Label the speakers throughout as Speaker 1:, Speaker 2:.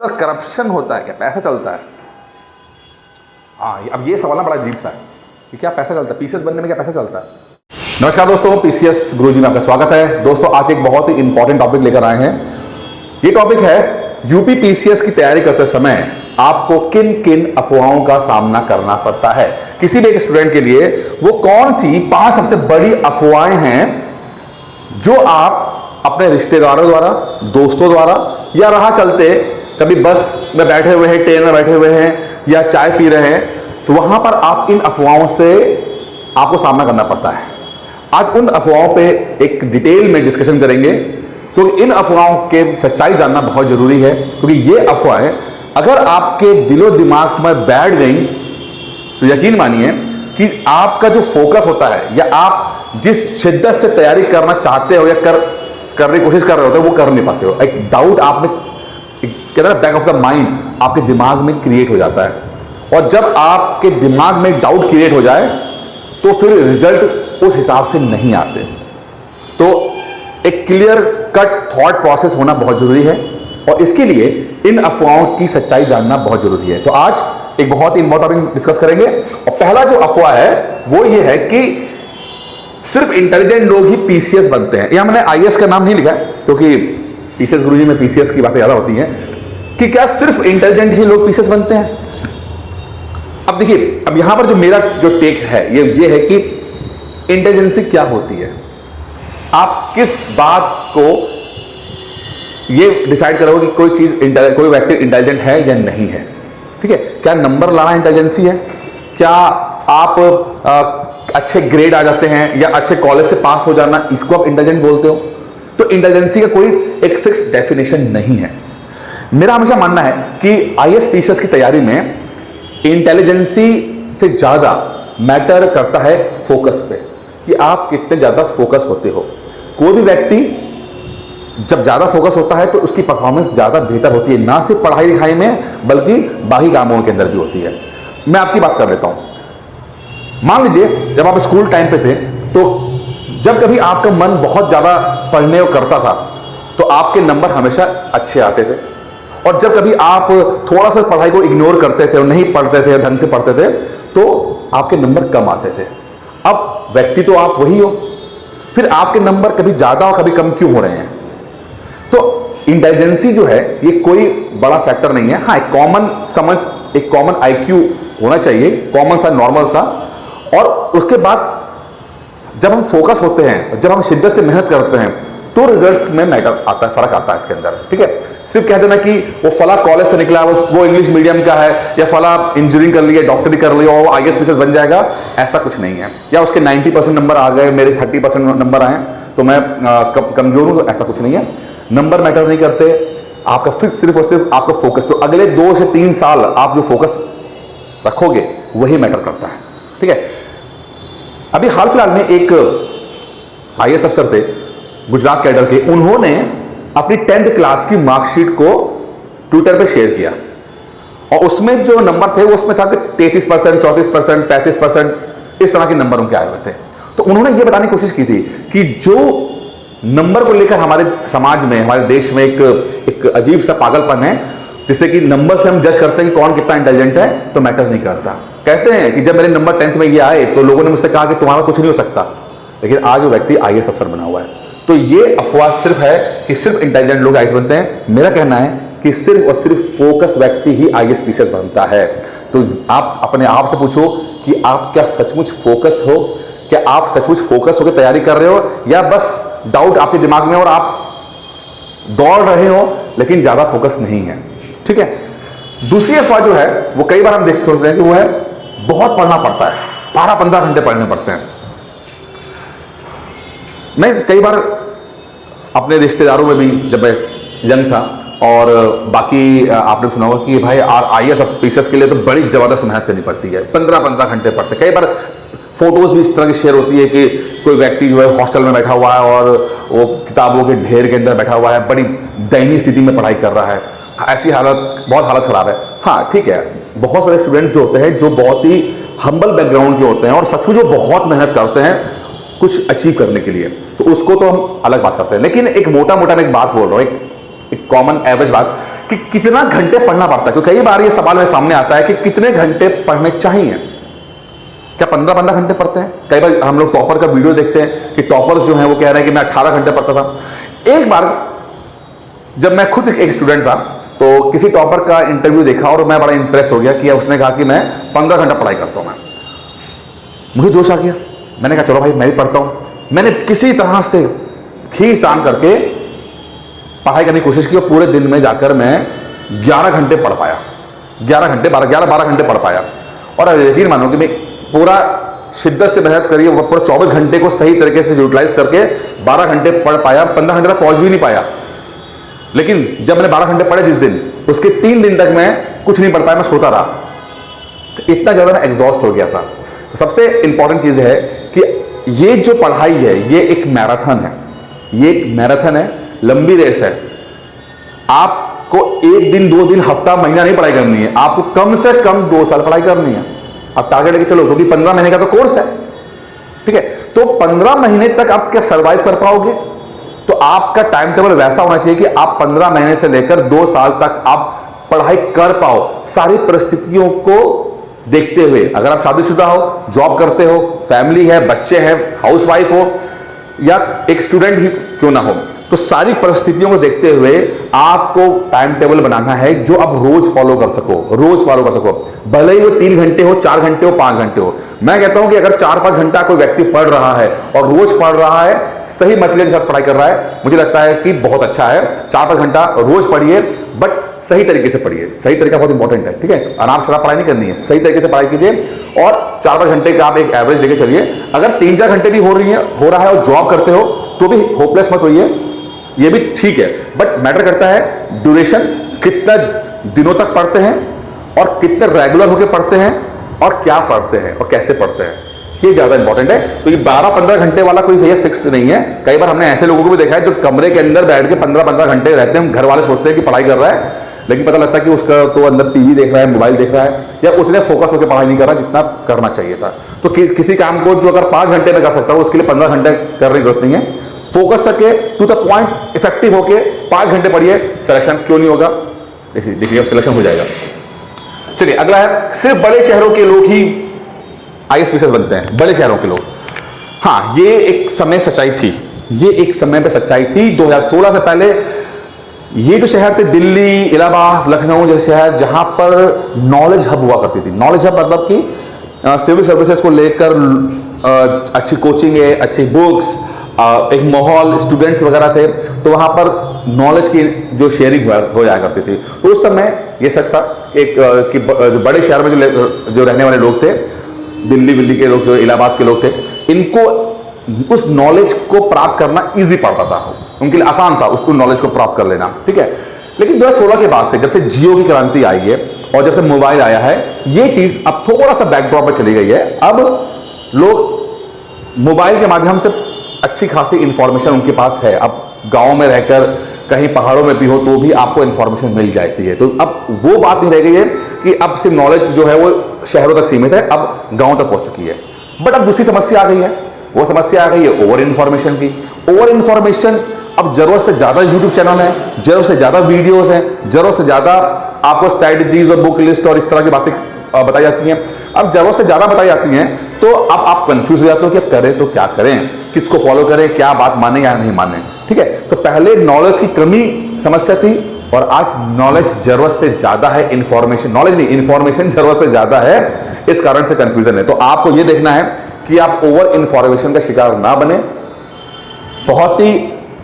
Speaker 1: Sir corruption होता है क्या, पैसा चलता है? हाँ, अब ये सवाल ना बड़ा अजीब सा है कि क्या पैसा चलता है, पीसीएस बनने में क्या पैसा चलता है? नमस्कार दोस्तों, पीसीएस गुरुजी में आपका स्वागत है। दोस्तों आज एक बहुत ही इंपॉर्टेंट टॉपिक लेकर आए हैं। ये टॉपिक है यूपी पीसीएस की तैयारी करते समय आपको किन किन अफवाहों का सामना करना पड़ता है। किसी भी एक स्टूडेंट के लिए वो कौन सी 5 सबसे बड़ी अफवाहें हैं जो आप अपने रिश्तेदारों द्वारा, दोस्तों द्वारा या राह चलते कभी बस में बैठे हुए हैं, ट्रेन में बैठे हुए हैं या चाय पी रहे हैं, तो वहां पर आप इन अफवाहों से आपको सामना करना पड़ता है। आज उन अफवाहों पे एक डिटेल में डिस्कशन करेंगे क्योंकि इन अफवाहों के सच्चाई जानना बहुत जरूरी है। क्योंकि ये अफवाहें अगर आपके दिलो दिमाग में बैठ गई तो यकीन मानिए कि आपका जो फोकस होता है या आप जिस शिद्दत से तैयारी करना चाहते हो या करने की कोशिश कर रहे होते हो वो कर नहीं पाते हो। एक डाउट आप में कहते हैं बैक ऑफ द माइंड आपके दिमाग में क्रिएट हो जाता है, और जब आपके दिमाग में डाउट क्रिएट हो जाए तो फिर रिजल्ट उस हिसाब से नहीं आते। तो एक क्लियर कट थॉट प्रोसेस होना बहुत जरूरी है और इसके लिए इन अफवाहों की सच्चाई जानना बहुत जरूरी है। तो आज एक बहुत ही इंपॉर्टेंट डिस्कस करेंगे और पहला जो अफवाह है वो ये है कि सिर्फ इंटेलिजेंट लोग ही पीसीएस बनते हैं। यहां मैंने आईएएस का नाम नहीं लिखा क्योंकि पीसीएस गुरुजी में पीसीएस की बातें ज्यादा होती हैं कि क्या सिर्फ इंटेलिजेंट ही लोग पीसीएस बनते हैं। अब देखिए, अब यहां पर जो मेरा जो टेक है ये है कि इंटेलिजेंसी क्या होती है। आप किस बात को ये डिसाइड करोगे कि कोई व्यक्ति इंटेलिजेंट है या नहीं है। ठीक है, क्या नंबर लाना इंटेलिजेंसी है? क्या आप अच्छे ग्रेड आ जाते हैं या अच्छे कॉलेज से पास हो जाना, इसको आप इंटेलिजेंट बोलते हो? तो इंटेलिजेंसी का कोई एक फिक्स डेफिनेशन नहीं है। मेरा हमेशा मानना है कि आईएएस पीसीएस की तैयारी में इंटेलिजेंसी से ज्यादा मैटर करता है फोकस पे, कि आप कितने ज्यादा फोकस होते हो। कोई भी व्यक्ति जब ज्यादा फोकस होता है तो उसकी परफॉर्मेंस ज्यादा बेहतर होती है, ना सिर्फ पढ़ाई लिखाई में बल्कि बाकी कामों के अंदर भी होती है। मैं आपकी बात कर लेता हूं। मान लीजिए जब आप स्कूल टाइम पे थे तो जब कभी आपका मन बहुत ज्यादा पढ़ने को करता था तो आपके नंबर हमेशा अच्छे आते थे, और जब कभी आप थोड़ा सा पढ़ाई को इग्नोर करते थे और नहीं पढ़ते थे, ढंग से पढ़ते थे, तो आपके नंबर कम आते थे। अब व्यक्ति तो आप वही हो, फिर आपके नंबर कभी ज्यादा और कभी कम क्यों हो रहे हैं? तो इंटेलिजेंसी जो है ये कोई बड़ा फैक्टर नहीं है। हाँ, एक कॉमन समझ, एक कॉमन आईक्यू होना चाहिए, कॉमन सा, नॉर्मल सा। और उसके बाद जब हम फोकस होते हैं, जब हम शिद्दत से मेहनत करते हैं तो रिजल्ट्स में मैटर आता है, फर्क आता है इसके अंदर। ठीक है, सिर्फ कह देना कि वो फला कॉलेज से निकला, वो इंग्लिश मीडियम का है, या फला इंजीनियरिंग कर लिया, डॉक्टरी कर लिया और आईएएस पीसीएस बन जाएगा, ऐसा कुछ नहीं है। या उसके 90% नंबर आ गए, मेरे 30% नंबर आए तो मैं कमजोर हूं, तो ऐसा कुछ नहीं है। नंबर मैटर नहीं करते, आपका फिर सिर्फ और सिर्फ आपका फोकस, तो अगले 2 से 3 साल आप जो फोकस रखोगे वही मैटर करता है। ठीक है, अभी हाल फिलहाल में एक आईएएस अफसर थे गुजरात कैडर के, उन्होंने अपनी 10th क्लास की मार्कशीट को ट्विटर पे शेयर किया और उसमें जो नंबर थे वो उसमें था कि 33%, 34%, 35% इस तरह के नंबर उनके आए हुए थे। तो उन्होंने ये बताने की कोशिश की थी कि जो नंबर को लेकर हमारे समाज में, हमारे देश में एक अजीब सा पागलपन है, जिससे कि नंबर से हम जज करते हैं कि कौन कितना इंटेलिजेंट है, तो मैटर नहीं करता। कहते हैं कि जब मेरे नंबर 10th में ये आए तो लोगों ने मुझसे कहा कि तुम्हारा कुछ नहीं हो सकता, लेकिन आज वो व्यक्ति आईएएस अफसर बना हुआ है। तो ये अफवाह सिर्फ है कि सिर्फ इंटेलिजेंट लोग आईएएस बनते हैं। मेरा कहना है कि सिर्फ और सिर्फ फोकस व्यक्ति ही आईएएस पीसीएस बनता है। तो आप अपने आप से पूछो कि आप क्या सचमुच फोकस हो? क्या आप सचमुच फोकस होकर तैयारी कर रहे हो, या बस डाउट आपके दिमाग में और आप दौड़ रहे हो लेकिन ज्यादा फोकस नहीं है? ठीक है, दूसरी अफवाह जो है वो कई बार हम देख सकते हैं कि वो है बहुत पढ़ना पड़ता है, 12-15 घंटे पढ़ने पड़ते हैं। मैं कई बार अपने रिश्तेदारों में भी, जब मैं यंग था और बाकी आपने सुना होगा कि भाई आईएएस पीसीएस के लिए तो बड़ी जबरदस्त मेहनत करनी पड़ती है, 15-15 घंटे पढ़ते। कई बार फोटोज भी इस तरह की शेयर होती है कि कोई व्यक्ति जो है हॉस्टल में बैठा हुआ है और वो किताबों के ढेर के अंदर बैठा हुआ है, बड़ी दयनीय स्थिति में पढ़ाई कर रहा है, ऐसी हालत, बहुत हालत खराब है। हाँ ठीक है, बहुत सारे स्टूडेंट्स जो होते हैं जो बहुत ही हम्बल बैकग्राउंड के होते हैं और सचमुच जो बहुत मेहनत करते हैं कुछ अचीव करने के लिए, तो उसको तो हम अलग बात करते हैं। लेकिन एक मोटा मोटा मैं एक बात बोल रहा हूँ, एक कॉमन एवरेज बात कि कितना घंटे पढ़ना पड़ता है, क्योंकि कई बार ये सवाल मेरे सामने आता है कि कितने घंटे पढ़ने चाहिए। क्या 15-15 घंटे पढ़ते हैं? कई बार हम लोग टॉपर का वीडियो देखते हैं कि टॉपर्स जो हैं वो कह रहे हैं कि मैं 18 घंटे पढ़ता था। एक बार जब मैं खुद एक स्टूडेंट था तो किसी टॉपर का इंटरव्यू देखा और मैं बड़ा इंप्रेस हो गया कि उसने कहा कि मैं 15 घंटा पढ़ाई करता हूं। मुझे जोश आ गया, मैंने कहा चलो भाई मैं भी पढ़ता हूं। मैंने किसी तरह से खींच तान करके पढ़ाई करने की कोशिश की और पूरे दिन में जाकर मैं 11 घंटे पढ़ पाया। 11 घंटे 12 घंटे पढ़ पाया। और यकीन मानो कि मैं पूरा शिद्दत से मेहनत करी, पूरा 24 घंटे को सही तरीके से यूटिलाइज करके 12 घंटे पढ़ पाया। 15 घंटे तक पहुंच भी नहीं पाया, लेकिन जब मैंने 12 घंटे पढ़े जिस दिन, उसके 3 दिन तक मैं कुछ नहीं पढ़ पाया, मैं सोता रहा। तो इतना ज्यादा मैं एग्जॉस्ट हो गया था। तो सबसे इंपॉर्टेंट चीज है कि ये जो पढ़ाई है ये एक मैराथन है, ये एक मैराथन है, लंबी रेस है। आपको 1 दिन 2 दिन हफ्ता महीना नहीं पढ़ाई करनी है, आपको कम से कम 2 साल पढ़ाई करनी है। आप टारगेट लेके चलो, क्योंकि 15 महीने का तो कोर्स है, ठीक है। तो 15 महीने तक आप क्या सर्वाइव कर पाओगे? तो आपका टाइम टेबल वैसा होना चाहिए कि आप 15 महीने से लेकर 2 साल तक आप पढ़ाई कर पाओ, सारी परिस्थितियों को देखते हुए। अगर आप शादीशुदा हो, जॉब करते हो, फैमिली है, बच्चे हैं, हाउसवाइफ हो या एक स्टूडेंट ही क्यों ना हो, तो सारी परिस्थितियों को देखते हुए आपको टाइम टेबल बनाना है जो आप रोज फॉलो कर सको, रोज फॉलो कर सको। भले ही वो 3 घंटे हो, 4 घंटे हो, 5 घंटे हो। मैं कहता हूं कि अगर 4-5 घंटा कोई व्यक्ति पढ़ रहा है और रोज पढ़ रहा है, सही मटेरियल के साथ पढ़ाई कर रहा है, मुझे लगता है कि बहुत अच्छा है। 4-5 घंटा रोज पढ़िए, बट सही तरीके से पढ़िए। सही तरीका बहुत इंपॉर्टेंट है, ठीक है। आराम से पढ़ाई नहीं करनी है, सही तरीके से पढ़ाई कीजिए और 4-5 घंटे का आप एक एवरेज लेके चलिए। अगर 3-4 घंटे भी हो रहा है और जॉब करते हो तो भी होपलेस मत होइए, ये भी ठीक है। बट मैटर करता है ड्यूरेशन, कितना दिनों तक पढ़ते हैं और कितने रेगुलर होकर पढ़ते हैं और क्या पढ़ते हैं और कैसे पढ़ते हैं, ये ज्यादा इंपॉर्टेंट है। तो ये 12-15 घंटे वाला कोई भैया फिक्स नहीं है। कई बार हमने ऐसे लोगों को भी देखा है जो कमरे के अंदर बैठ के 15-15 घंटे रहते हैं। घर वाले सोचते हैं कि पढ़ाई कर रहा है, लेकिन पता लगता है कि उसका तो अंदर टीवी देख रहा है, मोबाइल देख रहा है, या उतने फोकस होकर पढ़ाई नहीं कर रहा जितना करना चाहिए था। तो किसी काम को जो अगर 5 घंटे में कर सकता हो, उसके लिए 15 घंटे करने की जरूरत नहीं है। फोकस करके टू द पॉइंट इफेक्टिव होके 5 घंटे पढ़िए, सिलेक्शन क्यों नहीं होगा? देखिए अब सिलेक्शन हो जाएगा। चलिए अगला है, सिर्फ बड़े शहरों के लोग ही आईएएस पीसीएस बनते हैं, बड़े शहरों के लोग। हाँ, ये एक समय सच्चाई थी, ये एक समय पे सच्चाई थी। 2016 से पहले ये जो शहर थे, दिल्ली, इलाहाबाद, लखनऊ जैसे शहर, जहां पर नॉलेज हब हुआ करती थी। नॉलेज हब मतलब कि सिविल सर्विसेज को लेकर अच्छी कोचिंग है, अच्छी बुक्स, एक माहौल, स्टूडेंट्स वगैरह थे, तो वहां पर नॉलेज की जो शेयरिंग हो जाया करती थी। तो उस समय ये सच था कि जो बड़े शहर में जो रहने वाले लोग थे, दिल्ली के लोग, इलाहाबाद के लोग थे, इनको उस नॉलेज को प्राप्त करना इजी पड़ता था, उनके लिए आसान था उसको नॉलेज को प्राप्त कर लेना, ठीक है। लेकिन 2016 के बाद से, जब से जियो की क्रांति आई है और जब से मोबाइल आया है, ये चीज अब थोड़ा सा बैकड्रॉप पर चली गई है। अब लोग मोबाइल के माध्यम से अच्छी खासी इंफॉर्मेशन उनके पास है। अब गांव में रहकर, कहीं पहाड़ों में भी हो तो भी आपको इंफॉर्मेशन मिल जाती है। तो अब वो बात नहीं रह गई है कि अब सिर्फ नॉलेज जो है वो शहरों तक सीमित है, अब गांव तक पहुंच चुकी है। बट अब दूसरी समस्या आ गई है, वो समस्या आ गई है ओवर इन्फॉर्मेशन की। ओवर इन्फॉर्मेशन, अब जरूरत से ज्यादा यूट्यूब चैनल है, जरूरत से ज्यादा वीडियोस हैं, जरूरत से ज्यादा आपको स्ट्रैटेजीज और बुक लिस्ट और इस तरह की बातें बताई जाती हैं। अब जरूरत से ज्यादा बताई जाती हैं तो अब आप कंफ्यूज हो जाते हो कि अब करें तो क्या करें, किसको फॉलो करें, क्या बात माने या नहीं माने, ठीक है। तो पहले नॉलेज की कमी समस्या थी और आज नॉलेज जरूरत से ज्यादा है, इंफॉर्मेशन, नॉलेज नहीं, इंफॉर्मेशन जरूरत से ज्यादा है, इस कारण से कंफ्यूजन है। तो आपको यह देखना है कि आप ओवर इंफॉर्मेशन का शिकार ना बने। बहुत ही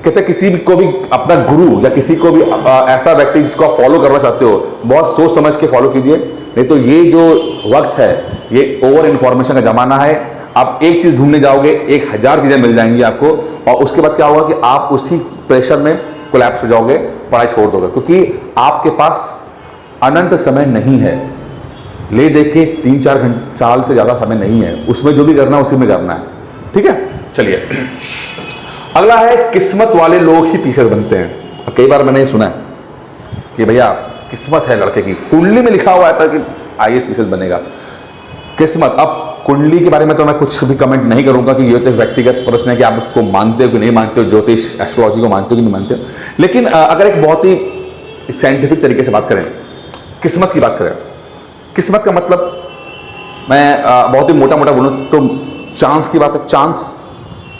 Speaker 1: कहते किसी को भी अपना गुरु या किसी को भी ऐसा व्यक्ति जिसको आप फॉलो करना चाहते हो, बहुत सोच समझ के फॉलो कीजिए, नहीं तो ये जो वक्त है ये ओवर इंफॉर्मेशन का जमाना है। आप एक चीज ढूंढने जाओगे, 1000 चीजें मिल जाएंगी आपको, और उसके बाद क्या होगा कि आप उसी प्रेशर में कोलैप्स हो जाओगे, पढ़ाई छोड़ दोगे, क्योंकि आपके पास अनंत समय नहीं है। ले दे के 3-4 साल से ज्यादा समय नहीं है, उसमें जो भी करना है उसी में करना है, ठीक है। चलिए अगला है, किस्मत वाले लोग ही पीसीएस बनते हैं। कई बार मैंने सुना है कि भैया किस्मत है लड़के की, कुंडली में लिखा हुआ था कि आईएएस पीसीएस बनेगा। किस्मत, अब कुंडली के बारे में तो मैं कुछ भी कमेंट नहीं करूंगा कि ये तो व्यक्तिगत प्रश्न है कि आप उसको मानते हो कि नहीं मानते हो, ज्योतिष एस्ट्रोलॉजी को मानते हो कि नहीं मानते हो। लेकिन अगर एक बहुत ही एक साइंटिफिक तरीके से बात करें, किस्मत की बात करें, किस्मत का मतलब मैं बहुत ही मोटा मोटा बोलूं तो चांस की बात है, चांस।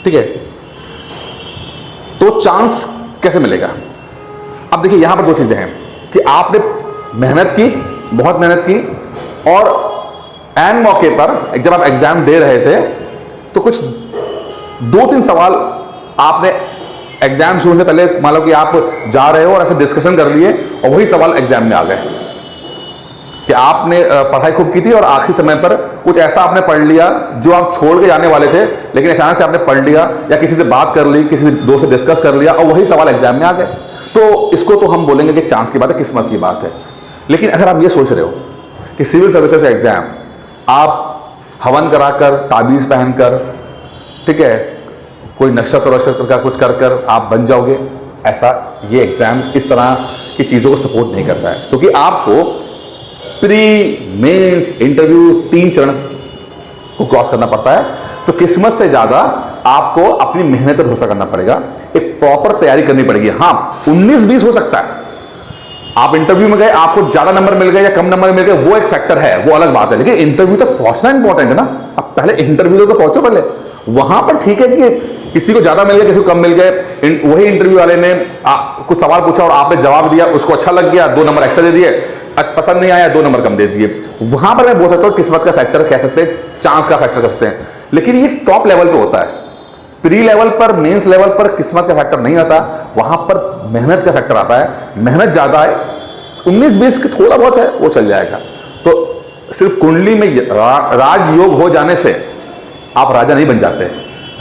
Speaker 1: ठीक है, तो चांस कैसे मिलेगा? अब देखिए यहां पर दो चीजें हैं कि आपने मेहनत की, बहुत मेहनत की, और एन मौके पर जब आप एग्जाम दे रहे थे तो कुछ 2-3 सवाल आपने एग्जाम शुरू से पहले, मान लो कि आप जा रहे हो और ऐसे डिस्कशन कर लिए और वही सवाल एग्जाम में आ गए कि आपने पढ़ाई खूब की थी और आखिरी समय पर कुछ ऐसा आपने पढ़ लिया जो आप छोड़ के जाने वाले थे, लेकिन अचानक से आपने पढ़ लिया या किसी से बात कर ली, किसी दोस्त से डिस्कस कर लिया और वही सवाल एग्जाम में आ गए। तो इसको तो हम बोलेंगे कि चांस की बात है, किस्मत की बात है। लेकिन अगर आप ये सोच रहे हो कि सिविल सर्विसेज एग्जाम आप हवन कराकर, ताबीज पहनकर, ठीक है, कोई नक्षत्र वक्षत्र का कुछ कर कर आप बन जाओगे, ऐसा ये एग्जाम इस तरह की चीज़ों को सपोर्ट नहीं करता है। क्योंकि आपको प्री, मेंस, इंटरव्यू 3 चरण को क्रॉस करना पड़ता है। तो किस्मत से ज़्यादा आपको अपनी मेहनत पर भरोसा करना पड़ेगा, एक प्रॉपर तैयारी करनी पड़ेगी। हाँ, 19-20 हो सकता है, आप इंटरव्यू में गए, आपको ज़्यादा नंबर मिल गए या कम नंबर मिल गए, वो एक फैक्टर है, वो अलग बात है। लेकिन इंटरव्यू तक पहुंचना इंपॉर्टेंट है ना। अब पहले इंटरव्यू तो पहुंचो, पहले वहां पर ठीक है कि किसी को ज्यादा मिल गया, किसी को कम मिल गए, वही इंटरव्यू वाले ने कुछ सवाल पूछा और आपने जवाब दिया, उसको अच्छा लग गया, 2 नंबर एक्स्ट्रा दे दिए, पसंद नहीं आया 2 नंबर कम दे दिए। वहां पर मैं बोल सकता हूं किस्मत का फैक्टर कह सकते हैं, चांस का फैक्टर कह सकते हैं। लेकिन ये टॉप लेवल पे होता है, प्री लेवल पर, मेंस लेवल पर किस्मत का फैक्टर नहीं आता, वहां पर मेहनत का फैक्टर आता है। मेहनत ज्यादा है, 19-20 की थोड़ा बहुत है, वो चल जाएगा। तो सिर्फ कुंडली में राजयोग हो जाने से आप राजा नहीं बन जाते।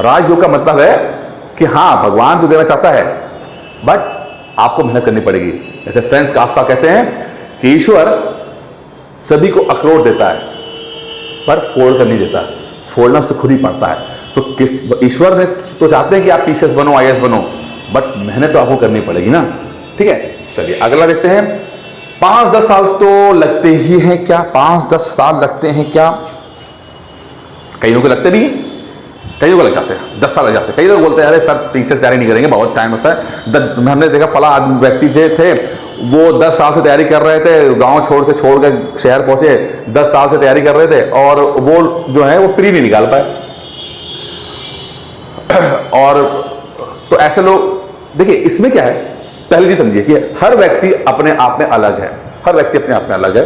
Speaker 1: राजयोग का मतलब है कि हाँ, भगवान तो देना चाहता है, बट आपको मेहनत करनी पड़ेगी। जैसे फ्रांज काफ्का कहते हैं कि ईश्वर सभी को अखरोट देता है पर फोड़ कर नहीं देता, फोड़ना उससे खुद ही पड़ता है। तो किस ईश्वर ने तो चाहते हैं कि आप पीसीएस बनो, आईएएस बनो, बट मेहनत तो आपको करनी पड़ेगी ना। ठीक है, चलिए अगला देखते हैं। 5-10 साल तो लगते ही हैं क्या? 5-10 साल लगते हैं क्या? कईयों को लगते भी, कईयों को लग जाते हैं, 10 साल लग जाते हैं। कई लोग बोलते हैं अरे सर पीसीएस तैयारी नहीं करेंगे, बहुत टाइम होता है। हमने देखा फला व्यक्ति जो थे वो 10 साल से तैयारी कर रहे थे, गांव छोड़ के शहर पहुंचे, 10 साल से तैयारी कर रहे थे और वो जो है वो प्री नहीं निकाल पाए। और तो ऐसे लोग, देखिए इसमें क्या है, पहले चीज समझिए कि हर व्यक्ति अपने आप में अलग है, हर व्यक्ति अपने आप में अलग है।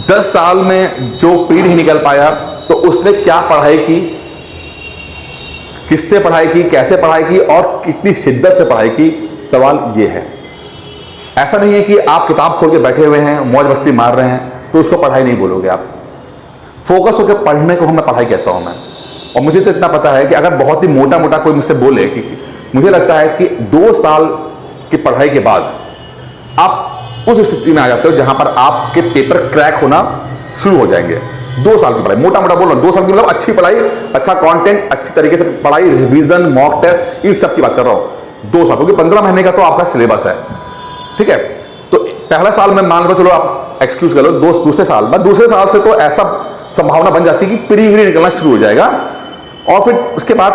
Speaker 1: 10 साल में जो प्री नहीं निकल पाया तो उसने क्या पढ़ाई की, किससे पढ़ाई की, कैसे पढ़ाई की और कितनी शिद्दत से पढ़ाई की, सवाल ये है। ऐसा नहीं है कि आप किताब खोल के बैठे हुए हैं, मौज मस्ती मार रहे हैं तो उसको पढ़ाई नहीं बोलोगे आप। फोकस होकर पढ़ने को मैं पढ़ाई कहता हूं मैं। और मुझे तो इतना पता है कि अगर बहुत ही मोटा मोटा कोई मुझसे बोले कि मुझे लगता है कि 2 साल की पढ़ाई के बाद आप उस स्थिति में आ जाते हो जहां पर आपके पेपर क्रैक होना शुरू हो जाएंगे। 2 साल की पढ़ाई, मोटा मोटा बोल रहा हूं, 2 साल की मतलब अच्छी पढ़ाई, अच्छा कंटेंट, अच्छी तरीके से पढ़ाई, रिवीजन, मॉक टेस्ट, इन सब की बात कर रहा हूं। 2 साल, क्योंकि 15 महीने का तो आपका सिलेबस है। ठीक है, तो पहला साल में मान लो, चलो आप एक्सक्यूज कर लो, दूसरे साल बाद, दूसरे साल से तो ऐसा संभावना बन जाती है कि प्री निकलना शुरू हो जाएगा। और फिर उसके बाद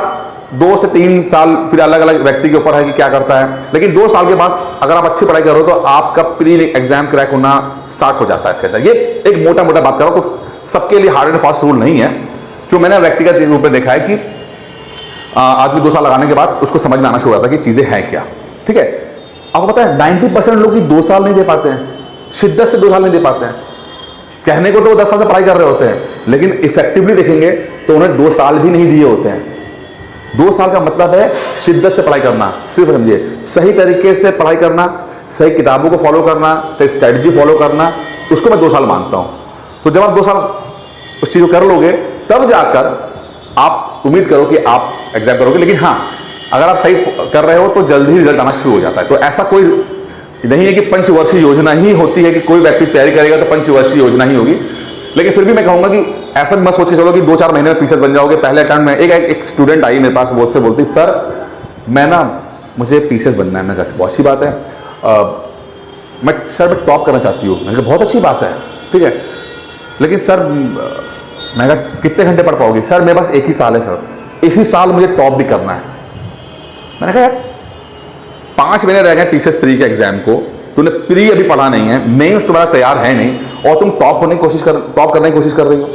Speaker 1: 2 से 3 साल फिर अलग अलग व्यक्ति के ऊपर है कि क्या करता है। लेकिन 2 साल के बाद अगर आप अच्छी पढ़ाई कर रहे हो तो आपका प्री एग्जाम क्रैक होना स्टार्ट हो जाता है इसके अंदर। ये एक मोटा मोटा बात कर रहा हूं, तो सबके लिए हार्ड एंड फास्ट रूल नहीं है। जो मैंने व्यक्तिगत रूप में देखा है कि आदमी 2 साल लगाने के बाद उसको समझ में आना शुरू होता है कि चीजें हैं क्या। ठीक है, आपको पता है 90% लोग 2 साल नहीं दे पाते हैं, शिद्दत से 2 साल नहीं दे पाते हैं। कहने को तो 10 साल से पढ़ाई कर रहे होते हैं, लेकिन इफेक्टिवली देखेंगे तो उन्हें 2 साल भी नहीं दिए होते हैं। 2 साल का मतलब है शिद्दत से पढ़ाई करना, सिर्फ समझिए, सही तरीके से पढ़ाई करना, सही किताबों को फॉलो करना, सही स्ट्रेटजी फॉलो करना, उसको मैं 2 साल मानता हूं। तो जब आप 2 साल उस चीज को कर लोगे तब जाकर आप उम्मीद करो कि आप एग्जाम करोगे। लेकिन हाँ, अगर आप सही कर रहे हो तो जल्दी ही रिजल्ट आना शुरू हो जाता है। तो ऐसा कोई नहीं है कि पंचवर्षीय योजना ही होती है कि कोई व्यक्ति तैयारी करेगा तो पंचवर्षीय योजना ही होगी। लेकिन फिर भी मैं कहूंगा कि ऐसा मत सोच के चलो कि 2-4 महीने में पीसीएस बन जाओगे। पहले अटेम्प्ट में एक स्टूडेंट आई मेरे पास, बोलती सर मैं ना, मुझे पीसीएस बनना है। मैंने कहा बहुत अच्छी बात है, मैं टॉप करना चाहती हूँ। मैंने कहा बहुत अच्छी बात है, ठीक है, लेकिन सर मैं कहा कितने घंटे पढ़ पाओगी? सर मेरे पास 1 ही साल है सर, इसी साल मुझे टॉप भी करना है। मैंने कहा यार 5 महीने रह गए पीसीएस प्री के एग्जाम को, तूने प्री अभी पढ़ा नहीं है, मेंस तुम्हारा तैयार है नहीं, और तुम टॉप करने की कोशिश कर रही हो।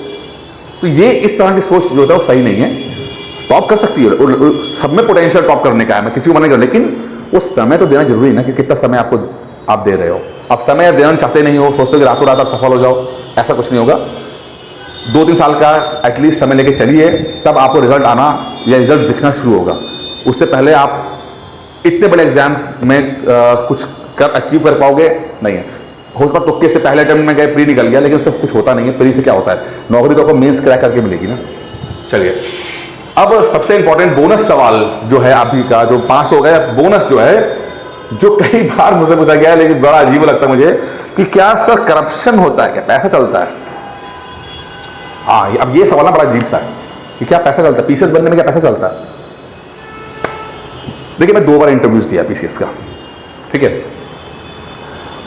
Speaker 1: तो ये इस तरह की सोच जो होता है वो सही नहीं है। टॉप कर सकती है, सब में पोटेंशियल टॉप करने का है, मैं किसी को मना नहीं कर, लेकिन वो समय तो देना जरूरी है ना, कि कितना समय आप दे रहे हो। आप समय देना चाहते नहीं हो, सोचते हो कि रातों रात आप सफल हो जाओ, ऐसा कुछ नहीं होगा। 2-3 साल का एटलीस्ट समय लेके चलिए, तब आपको रिजल्ट आना या रिजल्ट दिखना शुरू होगा। उससे पहले आप इतने बड़े एग्जाम में कुछ अचीव कर पाओगे नहीं है। हो सकता तुक्के से पहले अटेम्प्ट में गए, प्री निकल गया, लेकिन उससे कुछ होता नहीं है। प्री से क्या होता है, नौकरी तो आपको मेंस क्रैक करके मिलेगी ना। चलिए, अब सबसे इंपॉर्टेंट बोनस सवाल जो है अभी का, जो पास हो गया बोनस जो है, जो कई बार मुझसे पूछा गया है, लेकिन बड़ा अजीब लगता है मुझे कि क्या सर करप्शन होता है, क्या पैसा चलता है। हाँ, अब ये सवाल ना बड़ा अजीब सा है कि क्या पैसा चलता है, पीसीएस बनने में क्या पैसा चलता है। देखिए, मैं 2 बार इंटरव्यूज दिया पीसीएस का, ठीक है,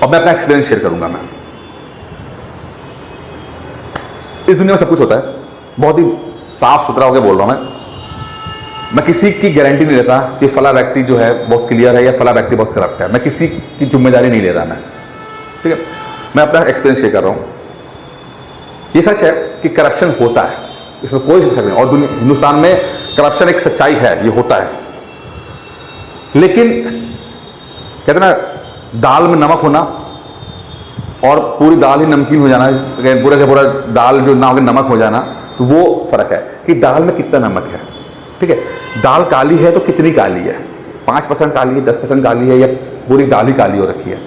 Speaker 1: और मैं अपना एक्सपीरियंस शेयर करूंगा। मैं इस दुनिया में सब कुछ होता है, बहुत ही साफ सुथरा होकर बोल रहा हूं मैं किसी की गारंटी नहीं लेता कि फला व्यक्ति जो है बहुत क्लियर है या फला व्यक्ति बहुत करप्ट है। मैं किसी की जिम्मेदारी नहीं ले रहा, मैं, ठीक है, मैं अपना एक्सपीरियंस शेयर कर रहा हूं। ये सच है कि करप्शन होता है, इसमें कोई शक नहीं, और हिंदुस्तान में करप्शन एक सच्चाई है, ये होता है। लेकिन कहते ना, दाल में नमक होना और पूरी दाल ही नमकीन हो जाना, पूरा का पूरा दाल जो ना होकर नमक हो जाना, तो वो फर्क है कि दाल में कितना नमक है, ठीक है। दाल काली है तो कितनी काली है, 5% काली है, 10% काली है, या पूरी दाल ही काली हो रखी है।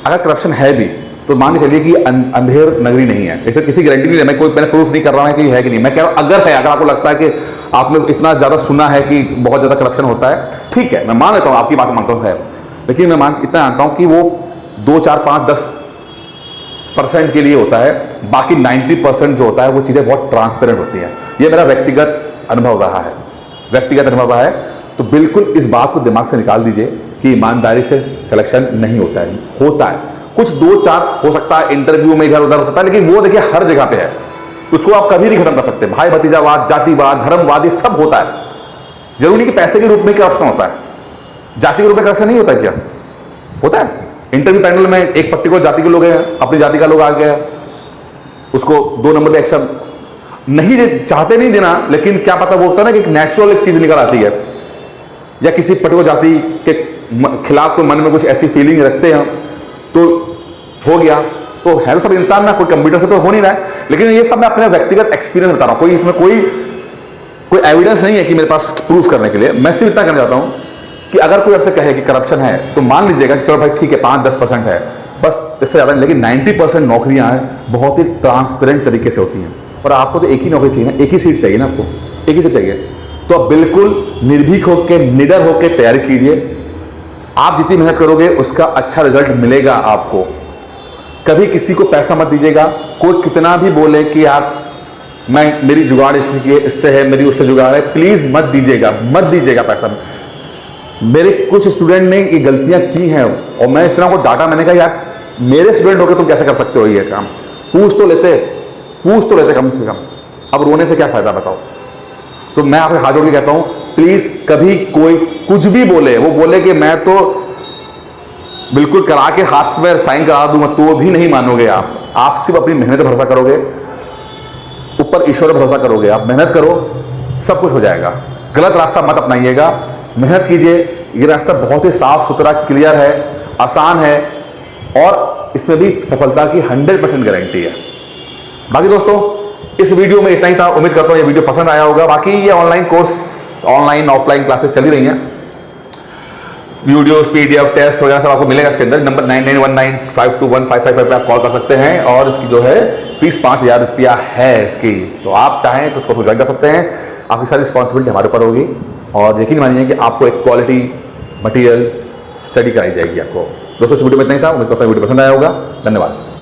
Speaker 1: अगर करप्शन है भी तो मान के चलिए कि अंधेर नगरी नहीं है, इससे किसी गारंटी नहीं है। मैंने प्रूफ नहीं कर रहा हूं कि है कि नहीं, मैं कह रहा हूं अगर है, अगर आपको लगता है कि आपने इतना ज़्यादा सुना है कि बहुत ज़्यादा करप्शन होता है, ठीक है, मैं मान लेता हूँ, आपकी बात मानता हूँ है, लेकिन मैं इतना जानता हूँ कि वो 2, 4, 5, 10% के लिए होता है, बाकी 90% जो होता है वो चीज़ें बहुत ट्रांसपेरेंट होती हैं। ये मेरा व्यक्तिगत अनुभव रहा है। तो बिल्कुल इस बात को दिमाग से निकाल दीजिए कि ईमानदारी से सिलेक्शन नहीं होता है। कुछ 2-4 हो सकता है, इंटरव्यू में इधर उधर हो सकता है, लेकिन वो देखिए हर जगह पे है, उसको आप कभी नहीं खत्म कर सकते। भाई भतीजावाद, जातिवाद, धर्मवाद, ये सब होता है। जरूरी नहीं कि पैसे के रूप में करप्शन होता है, जाति के रूप में करप्शन नहीं होता है, क्या होता है। इंटरव्यू पैनल में एक पर्टिकुलर जाति के लोग हैं, अपनी जाति का लोग आ गया, उसको 2 नंबर पे एक्स्ट्रा नहीं चाहते नहीं देना, लेकिन क्या पता वो होता है ना कि एक नेचुरल एक चीज निकल आती है, या किसी पर्टिकुलर जाति के खिलाफ कोई मन में कुछ ऐसी फीलिंग रखते हैं तो हो गया। तो है तो सब इंसान ना, कोई कंप्यूटर से तो हो नहीं रहा है, लेकिन ये सब मैं अपने व्यक्तिगत एक्सपीरियंस बता रहा हूं। कोई इसमें कोई एविडेंस नहीं है कि मेरे पास प्रूफ करने के लिए। मैं सिर्फ इतना कहना चाहता हूं कि अगर कोई आपसे कहे कि करप्शन है तो मान लीजिएगा कि चलो भाई ठीक है, 5-10% है, बस इससे ज़्यादा नहीं। लेकिन 90% नौकरियां बहुत ही ट्रांसपेरेंट तरीके से होती हैं, और आपको तो एक ही नौकरी चाहिए ना, एक ही सीट चाहिए ना, आपको एक ही सीट चाहिए। तो आप बिल्कुल निर्भीक होकर, निडर होकर तैयारी कीजिए। आप जितनी मेहनत करोगे उसका अच्छा रिजल्ट मिलेगा आपको। कभी किसी को पैसा मत दीजिएगा। कोई कितना भी बोले कि यार मेरी जुगाड़ इससे है, मेरी उससे जुगाड़ है, प्लीज मत दीजिएगा पैसा। मेरे कुछ स्टूडेंट ने ये गलतियां की हैं, और मैं इतना को डाटा, मैंने कहा यार मेरे स्टूडेंट होकर तुम कैसे कर सकते हो ये काम, पूछ तो लेते कम से कम। अब रोने से क्या फायदा बताओ। तो मैं आपसे हाथ जोड़ के कहता हूं, प्लीज कभी कोई कुछ भी बोले, वो बोले कि मैं तो बिल्कुल करा के हाथ में साइन करा दूंगा, तो भी नहीं मानोगे आप सिर्फ अपनी मेहनत पर भरोसा करोगे, ऊपर ईश्वर पर भरोसा करोगे। आप मेहनत करो, सब कुछ हो जाएगा। गलत रास्ता मत अपनाइएगा, मेहनत कीजिए। ये रास्ता बहुत ही साफ सुथरा, क्लियर है, आसान है, और इसमें भी सफलता की 100% गारंटी है। बाकी दोस्तों, इस वीडियो में इतना ही था। उम्मीद करता हूँ ये वीडियो पसंद आया होगा। बाकी ये online course, online offline classes चली रही हैं, वीडियोस, पीडीएफ, टेस्ट वगैरह सब आपको मिलेगा इसके अंदर। नंबर 9919521555 पे आप कॉल कर सकते हैं, और इसकी जो है फीस 5000 रुपया है इसकी। तो आप चाहें तो उसको ज्वाइन कर सकते हैं। आपकी सारी रिस्पॉन्सिबिलिटी हमारे ऊपर होगी, और यकीन मानिए कि आपको एक क्वालिटी मटेरियल स्टडी कराई जाएगी आपको। दोस्तों, इस वीडियो में इतना ही था। उम्मीद करता हूँ वीडियो पसंद आया होगा। धन्यवाद।